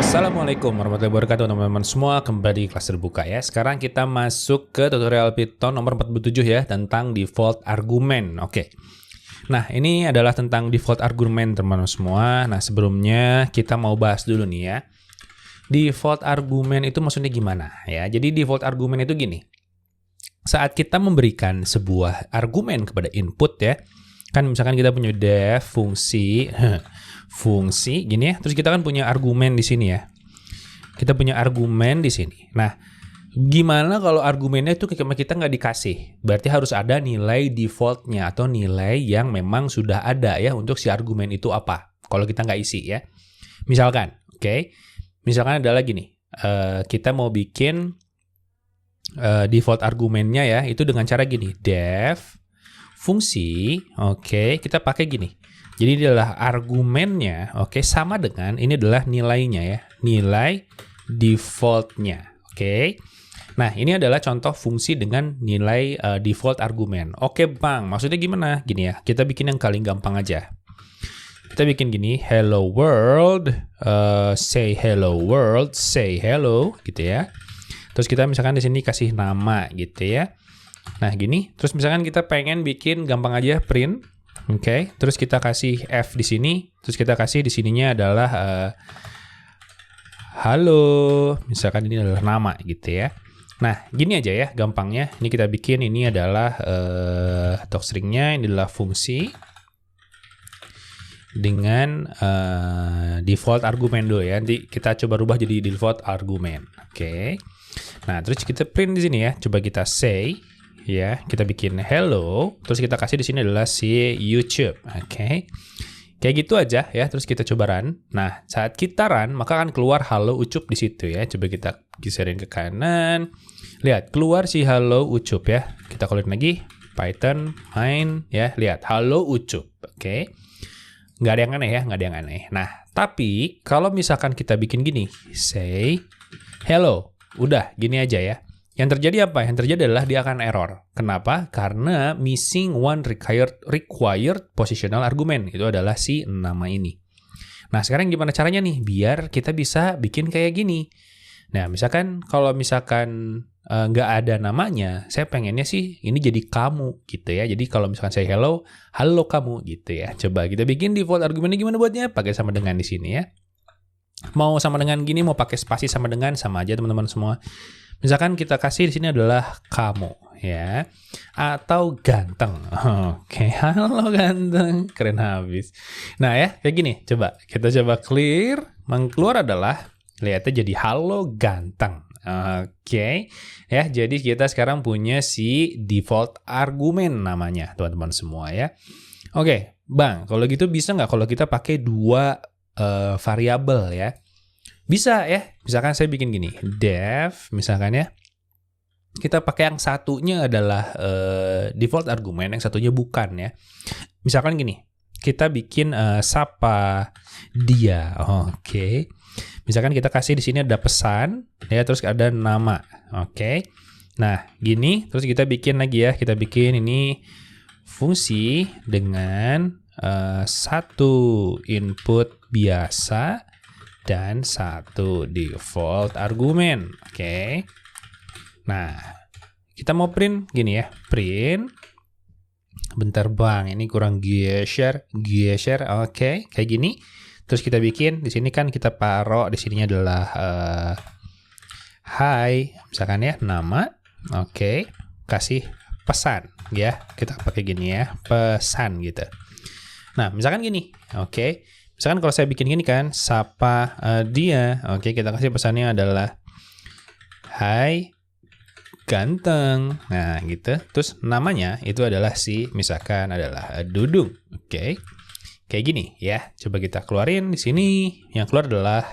Assalamualaikum warahmatullahi wabarakatuh teman-teman semua, kembali di kelas terbuka ya. Sekarang kita masuk ke tutorial Python nomor 47 ya, tentang default argument. Oke. Nah, ini adalah tentang default argument teman-teman semua. Nah, sebelumnya kita mau bahas dulu nih ya. Default argument itu maksudnya gimana ya? Jadi default argument itu gini. Saat kita memberikan sebuah argumen kepada input ya, kan misalkan kita punya def fungsi fungsi gini ya, terus kita kan punya argumen di sini ya. Kita punya argumen di sini. Nah, gimana kalau argumennya itu kita nggak dikasih? Berarti harus ada nilai defaultnya atau nilai yang memang sudah ada ya untuk si argumen itu apa. Kalau kita nggak isi ya. Misalkan, oke. Misalkan adalah gini. Kita mau bikin default argumennya ya, itu dengan cara gini. Def fungsi, oke, kita pakai gini. Jadi ini adalah argumennya, oke, sama dengan ini adalah nilainya ya, nilai defaultnya, oke. Nah, ini adalah contoh fungsi dengan nilai default argumen. Oke bang, maksudnya gimana? Gini ya, kita bikin yang paling gampang aja. Kita bikin gini, hello world, say hello world, say hello, gitu ya. Terus kita misalkan di sini kasih nama, gitu ya. Nah, gini, terus misalkan kita pengen bikin gampang aja print. Oke, terus kita kasih F di sini, terus kita kasih di sininya adalah halo, misalkan ini adalah nama gitu ya. Nah, gini aja ya gampangnya. Ini kita bikin, ini adalah docstringnya, ini adalah fungsi dengan default argumen dulu ya. Nanti kita coba rubah jadi default argumen. Oke. Nah, terus kita print di sini ya. Coba kita say ya, kita bikin hello, terus kita kasih di sini adalah si YouTube, oke. Kayak gitu aja ya, terus kita coba run. Nah, saat kita run, maka akan keluar halo ucup di situ ya. Coba kita geserin ke kanan. Lihat, keluar si halo ucup ya. Kita keluarin lagi, Python main ya, lihat halo ucup, oke. Nggak ada yang aneh ya, nggak ada yang aneh. Nah, tapi kalau misalkan kita bikin gini, say hello, udah gini aja ya. Yang terjadi apa? Yang terjadi adalah dia akan error. Kenapa? Karena missing one required positional argument. Itu adalah si nama ini. Nah, sekarang gimana caranya nih? Biar kita bisa bikin kayak gini. Nah, misalkan kalau misalkan nggak ada namanya, saya pengennya sih ini jadi kamu gitu ya. Jadi kalau misalkan saya hello, halo kamu gitu ya. Coba kita bikin default argumennya gimana buatnya? Pakai sama dengan di sini ya. Mau sama dengan gini, mau pakai spasi sama dengan, sama aja teman-teman semua. Misalkan kita kasih di sini adalah kamu ya, atau ganteng. Oke, halo ganteng, keren habis. Nah ya, kayak gini. Coba kita coba clear, keluar adalah lihatnya jadi halo ganteng. Oke, ya. Jadi kita sekarang punya si default argumen namanya, teman-teman semua ya. Oke, bang, kalau gitu bisa nggak kalau kita pakai dua variabel ya? Bisa ya, misalkan saya bikin gini, def, misalkan ya, kita pakai yang satunya adalah default argumen, yang satunya bukan ya. Misalkan gini, kita bikin sapa dia, oke. Misalkan kita kasih di sini ada pesan, ya, terus ada nama, oke. Nah, gini, terus kita bikin lagi ya, kita bikin ini fungsi dengan satu input biasa dan satu default argumen, oke. Nah, kita mau print gini ya, print. Bentar bang, ini kurang geser, oke, kayak gini. Terus kita bikin di sini kan kita taruh di sininya adalah hai, misalkan ya nama, oke. Kasih pesan ya, kita pakai gini ya, pesan gitu. Nah, misalkan gini, oke. Misalkan kalau saya bikin gini kan, sapa dia, oke, kita kasih pesannya adalah hai ganteng, nah gitu. Terus namanya itu adalah si, misalkan adalah Dudung, oke, kayak gini ya. Coba kita keluarin di sini, yang keluar adalah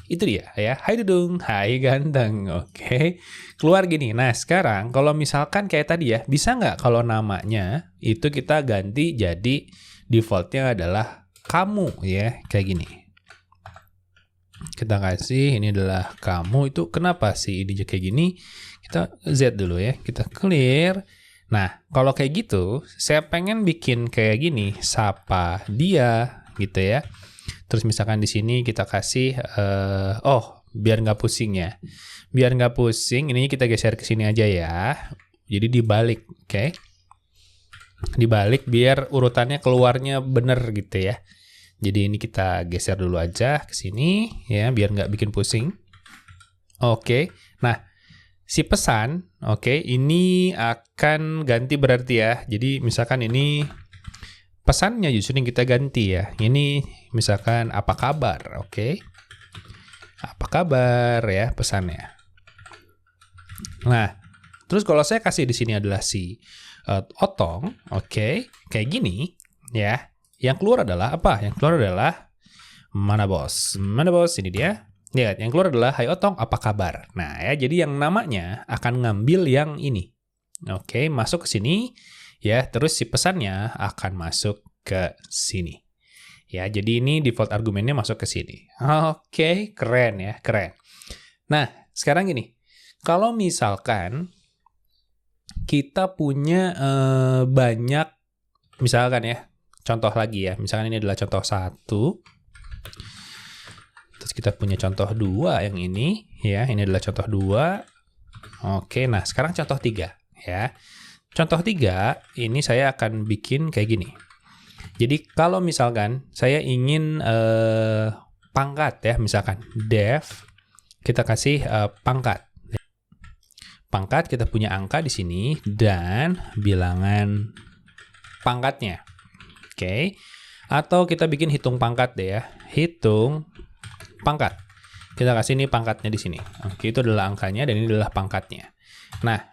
itu dia ya, hai Dudung, hai ganteng, oke, keluar gini. Nah sekarang kalau misalkan kayak tadi ya, bisa nggak kalau namanya itu kita ganti jadi defaultnya adalah kamu ya, kayak gini. Kita kasih ini adalah kamu, itu kenapa sih ini kayak gini? Kita Z dulu ya, kita clear. Nah, kalau kayak gitu, saya pengen bikin kayak gini, sapa dia gitu ya. Terus misalkan di sini kita kasih, biar nggak pusing ya. Biar nggak pusing, ini kita geser ke sini aja ya. Jadi dibalik, oke? Dibalik biar urutannya keluarnya bener gitu ya. Jadi ini kita geser dulu aja ke sini ya, biar nggak bikin pusing. Oke, nah si pesan, ini akan ganti berarti ya. Jadi misalkan ini pesannya justru yang kita ganti ya. Ini misalkan apa kabar, oke? Apa kabar ya pesannya. Nah, terus kalau saya kasih di sini adalah si Otong, kayak gini ya. Yang keluar adalah apa? Yang keluar adalah mana bos? Mana bos? Ini dia. Lihat, yang keluar adalah Hai Otong, apa kabar? Nah ya, jadi yang namanya akan ngambil yang ini. Oke, masuk ke sini ya. Terus si pesannya akan masuk ke sini. Ya, jadi ini default argumennya masuk ke sini. Oke, keren ya, keren. Nah, sekarang gini. Kalau misalkan kita punya banyak, misalkan ya, contoh lagi ya. Misalkan ini adalah contoh 1. Terus kita punya contoh 2 yang ini. Ya, ini adalah contoh 2. Oke, nah sekarang contoh 3. Ya. Contoh 3, ini saya akan bikin kayak gini. Jadi kalau misalkan saya ingin pangkat ya, misalkan def, kita kasih pangkat. Pangkat kita punya angka di sini dan bilangan pangkatnya. Oke. Atau kita bikin hitung pangkat deh ya. Hitung pangkat. Kita kasih ini pangkatnya di sini. Oke, itu adalah angkanya dan ini adalah pangkatnya. Nah,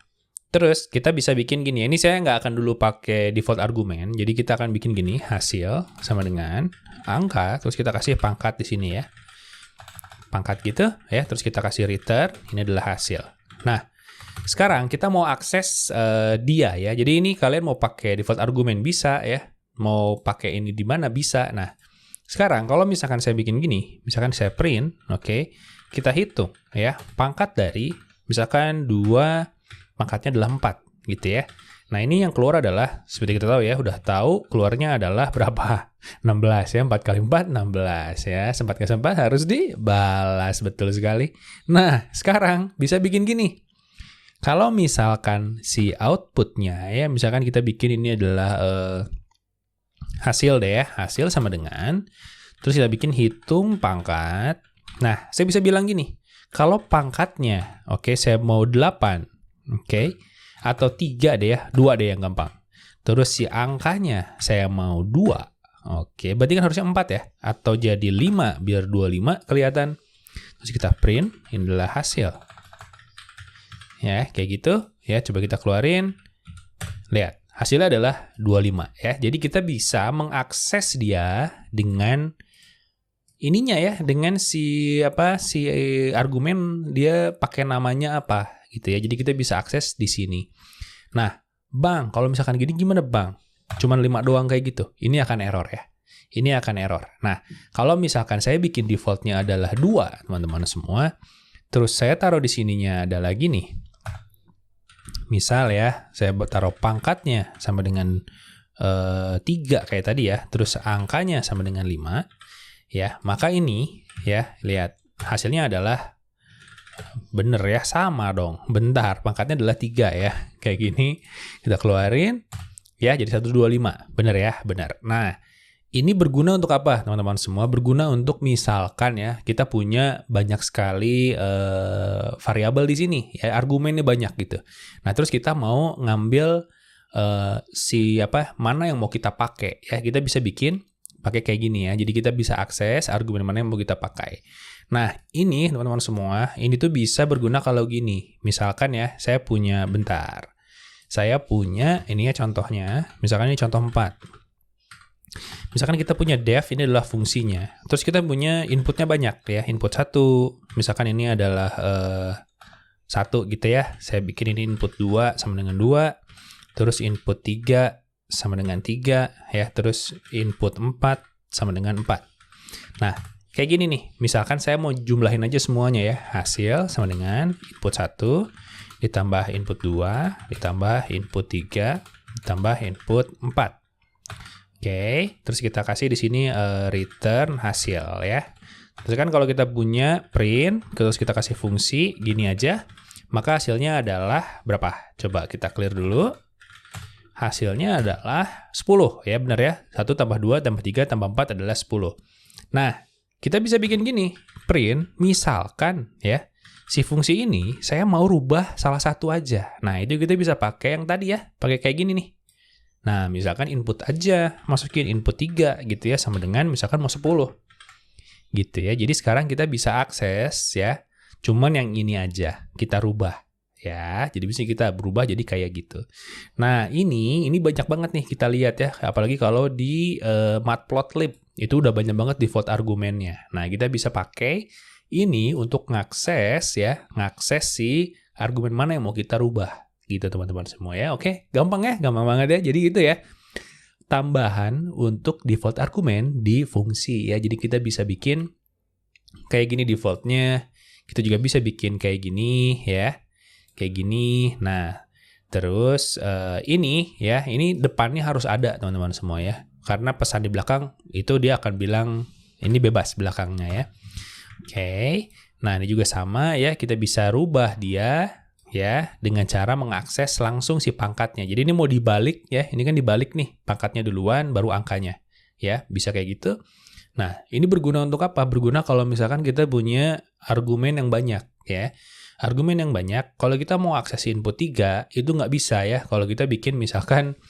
terus kita bisa bikin gini. Ini saya nggak akan dulu pakai default argumen. Jadi kita akan bikin gini, hasil sama dengan angka. Terus kita kasih pangkat di sini ya. Pangkat gitu ya. Terus kita kasih return. Ini adalah hasil. Nah, sekarang kita mau akses dia ya. Jadi ini kalian mau pakai default argumen bisa ya. Mau pakai ini di mana bisa. Nah, sekarang kalau misalkan saya bikin gini. Misalkan saya print. Oke. Kita hitung ya. Pangkat dari misalkan 2. Pangkatnya adalah 4 gitu ya. Nah ini yang keluar adalah, seperti kita tahu ya, udah tahu keluarnya adalah berapa? 16 ya, 4 kali 4, 16 ya. 4 kali 4 harus dibalas, betul sekali. Nah sekarang bisa bikin gini. Kalau misalkan si outputnya ya, misalkan kita bikin ini adalah hasil deh ya. Hasil sama dengan, terus kita bikin hitung pangkat. Nah saya bisa bilang gini. Kalau pangkatnya, saya mau 8. Atau 3 deh ya, 2 deh yang gampang. Terus si angkanya saya mau 2. Berarti kan harusnya 4 ya. Atau jadi 5, biar 25 kelihatan. Terus kita print, ini adalah hasil. Ya, kayak gitu. Ya, coba kita keluarin. Lihat, hasilnya adalah 25 ya. Jadi kita bisa mengakses dia dengan ininya ya, dengan si argumen dia pakai namanya apa. Gitu ya. Jadi kita bisa akses di sini. Nah, Bang, kalau misalkan gini gimana, Bang? Cuman 5 doang kayak gitu. Ini akan error ya. Ini akan error. Nah, kalau misalkan saya bikin defaultnya adalah 2, teman-teman semua, terus saya taruh di sininya adalah gini. Misal ya, saya taruh pangkatnya sama dengan 3 kayak tadi ya, terus angkanya sama dengan 5, ya, maka ini ya, lihat hasilnya adalah bener ya, sama dong. Bentar, pangkatnya adalah 3 ya. Kayak gini, kita keluarin. Ya, jadi 125. Bener ya, benar. Nah, ini berguna untuk apa, teman-teman semua? Berguna untuk misalkan ya, kita punya banyak sekali variabel di sini. Ya, argumennya banyak gitu. Nah, terus kita mau ngambil mana yang mau kita pakai. Ya, kita bisa bikin pakai kayak gini ya. Jadi kita bisa akses argumen mana yang mau kita pakai. Nah, ini teman-teman semua, ini tuh bisa berguna kalau gini. Misalkan ya, saya punya, ini ya contohnya, misalkan ini contoh 4. Misalkan kita punya def, ini adalah fungsinya. Terus kita punya inputnya banyak ya, input 1. Misalkan ini adalah 1 gitu ya. Saya bikin ini input 2 sama dengan 2. Terus input 3 sama dengan 3 ya. Terus input 4 sama dengan 4. Nah, kayak gini nih, misalkan saya mau jumlahin aja semuanya ya. Hasil sama dengan input 1, ditambah input 2, ditambah input 3, ditambah input 4. Oke, terus kita kasih di sini return hasil ya. Terus kan kalau kita punya print, terus kita kasih fungsi gini aja, maka hasilnya adalah berapa? Coba kita clear dulu. Hasilnya adalah 10 ya, benar ya. 1 tambah 2 tambah 3 tambah 4 adalah 10. Nah, kita bisa bikin gini, print misalkan ya, si fungsi ini saya mau rubah salah satu aja. Nah, itu kita bisa pakai yang tadi ya, pakai kayak gini nih. Nah, misalkan input aja, masukin input 3 gitu ya, sama dengan misalkan mau 10. Gitu ya. Jadi sekarang kita bisa akses ya, cuman yang ini aja kita rubah ya. Jadi bisa kita berubah jadi kayak gitu. Nah, ini banyak banget nih kita lihat ya, apalagi kalau di matplotlib itu udah banyak banget default argumennya. Nah, kita bisa pakai ini untuk ngakses si argumen mana yang mau kita rubah gitu teman-teman semua ya. Oke, gampang ya, gampang banget ya. Jadi gitu ya. Tambahan untuk default argumen di fungsi ya. Jadi kita bisa bikin kayak gini defaultnya. Kita juga bisa bikin kayak gini ya. Kayak gini. Nah, terus ini ya, ini depannya harus ada teman-teman semua ya. Karena pesan di belakang itu dia akan bilang ini bebas belakangnya ya. Oke. Nah, ini juga sama ya, kita bisa rubah dia ya dengan cara mengakses langsung si pangkatnya. Jadi ini mau dibalik ya, ini kan dibalik nih, pangkatnya duluan baru angkanya. Ya, bisa kayak gitu. Nah, ini berguna untuk apa? Berguna kalau misalkan kita punya argumen yang banyak ya. Argumen yang banyak, kalau kita mau akses input 3, itu nggak bisa ya kalau kita bikin misalkan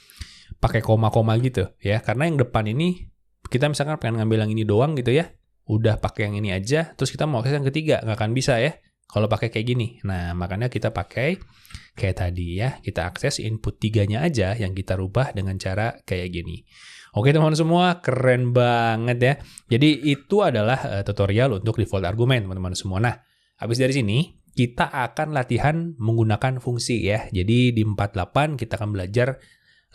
pakai koma-koma gitu ya. Karena yang depan ini, kita misalkan pengen ngambil yang ini doang gitu ya, udah pakai yang ini aja, terus kita mau akses yang ketiga, nggak akan bisa ya. Kalau pakai kayak gini. Nah, makanya kita pakai kayak tadi ya. Kita akses input 3-nya aja yang kita rubah dengan cara kayak gini. Oke teman-teman semua, keren banget ya. Jadi itu adalah tutorial untuk default argumen teman-teman semua. Nah, habis dari sini kita akan latihan menggunakan fungsi ya. Jadi di 48 kita akan belajar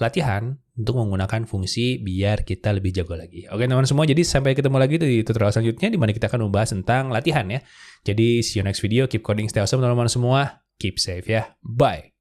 latihan untuk menggunakan fungsi biar kita lebih jago lagi. Oke teman-teman semua, jadi sampai ketemu lagi di tutorial selanjutnya di mana kita akan membahas tentang latihan ya. Jadi see you next video, keep coding, stay awesome teman-teman semua, keep safe ya, bye.